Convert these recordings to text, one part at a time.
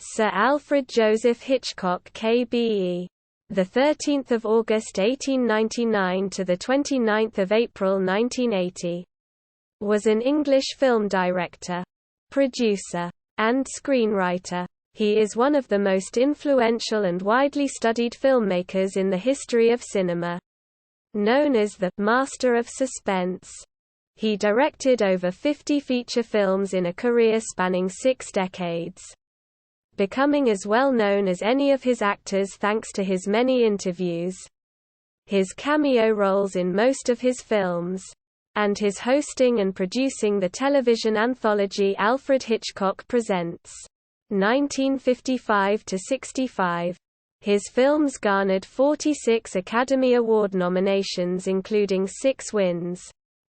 Sir Alfred Joseph Hitchcock KBE, the 13th of August 1899 to the 29th of April 1980, was an English film director, producer, and screenwriter. He is one of the most influential and widely studied filmmakers in the history of cinema. Known as the Master of Suspense, he directed over 50 feature films in a career spanning 6 decades, becoming as well known as any of his actors thanks to his many interviews, his cameo roles in most of his films, and his hosting and producing the television anthology Alfred Hitchcock Presents, 1955–65. His films garnered 46 Academy Award nominations including 6 wins,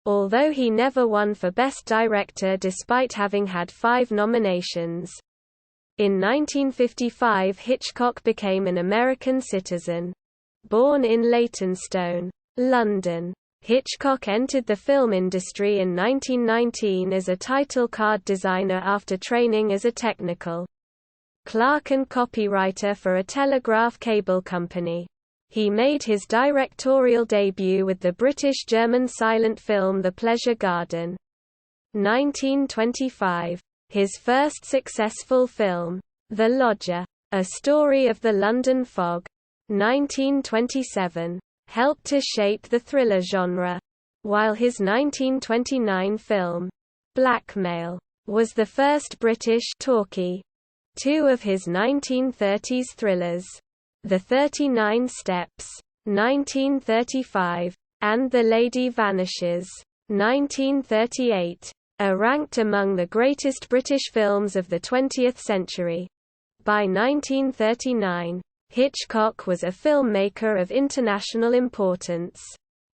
although he never won for Best Director despite having had 5 nominations. In 1955 Hitchcock became an American citizen. Born in Leytonstone, London, Hitchcock entered the film industry in 1919 as a title card designer after training as a technical clerk and copywriter for a telegraph-cable company. He made his directorial debut with the British-German silent film The Pleasure Garden, 1925. His first successful film, The Lodger, A Story of the London Fog, 1927, helped to shape the thriller genre, while his 1929 film, Blackmail, was the first British talkie. 2 of his 1930s thrillers, The 39 Steps, 1935, and The Lady Vanishes, 1938, are ranked among the greatest British films of the 20th century. By 1939, Hitchcock was a filmmaker of international importance,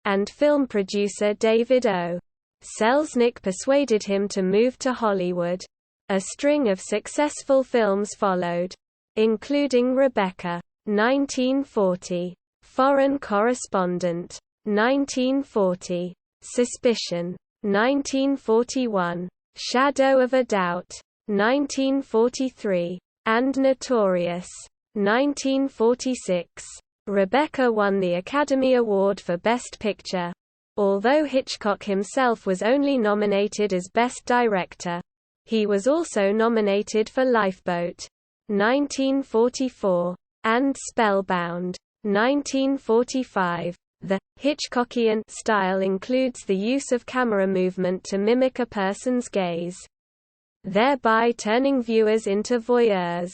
and film producer David O. Selznick persuaded him to move to Hollywood. A string of successful films followed, including Rebecca, 1940, Foreign Correspondent, 1940, Suspicion, 1941, Shadow of a Doubt, 1943, and Notorious, 1946. Rebecca won the Academy Award for Best Picture, although Hitchcock himself was only nominated as Best Director. He was also nominated for Lifeboat, 1944, and Spellbound, 1945. The Hitchcockian style includes the use of camera movement to mimic a person's gaze, thereby turning viewers into voyeurs,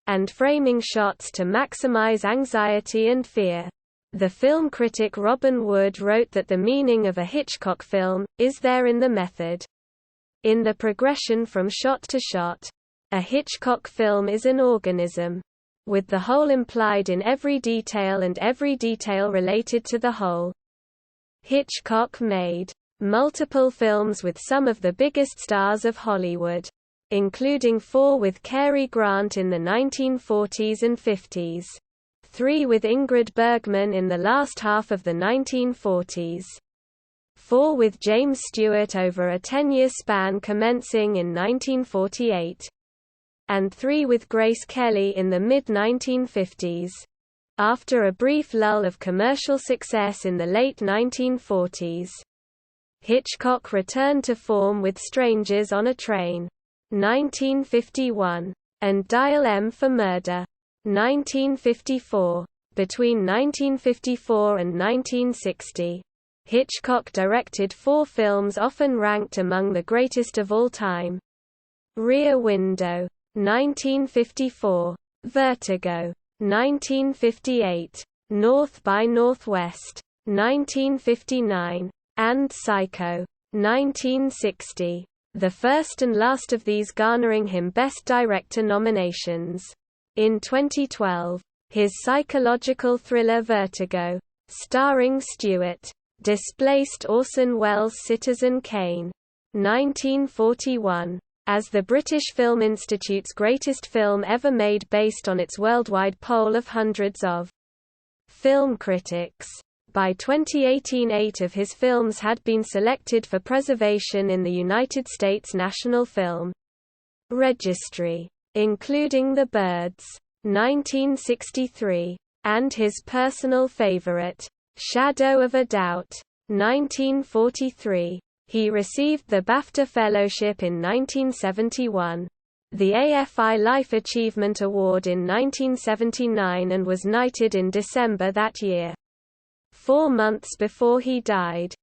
and framing shots to maximize anxiety and fear. The film critic Robin Wood wrote that the meaning of a Hitchcock film is there in the method. In the progression from shot to shot, a Hitchcock film is an organism, with the whole implied in every detail and every detail related to the whole. Hitchcock made multiple films with some of the biggest stars of Hollywood, including 4 with Cary Grant in the 1940s and 50s, 3 with Ingrid Bergman in the last half of the 1940s, 4 with James Stewart over a 10-year span commencing in 1948, and 3 with Grace Kelly in the mid-1950s. After a brief lull of commercial success in the late 1940s, Hitchcock returned to form with Strangers on a Train, 1951, and Dial M for Murder, 1954. Between 1954 and 1960, Hitchcock directed 4 films often ranked among the greatest of all time: Rear Window, 1954, Vertigo, 1958, North by Northwest, 1959, and Psycho, 1960, the first and last of these garnering him Best Director nominations. In 2012, his psychological thriller Vertigo, starring Stewart, displaced Orson Welles' Citizen Kane, 1941, as the British Film Institute's greatest film ever made based on its worldwide poll of hundreds of film critics. By 2018, 8 of his films had been selected for preservation in the United States National Film Registry. including The Birds, 1963, and his personal favorite, Shadow of a Doubt, 1943. He received the BAFTA Fellowship in 1971, the AFI Life Achievement Award in 1979, and was knighted in December that year. 4 months before he died,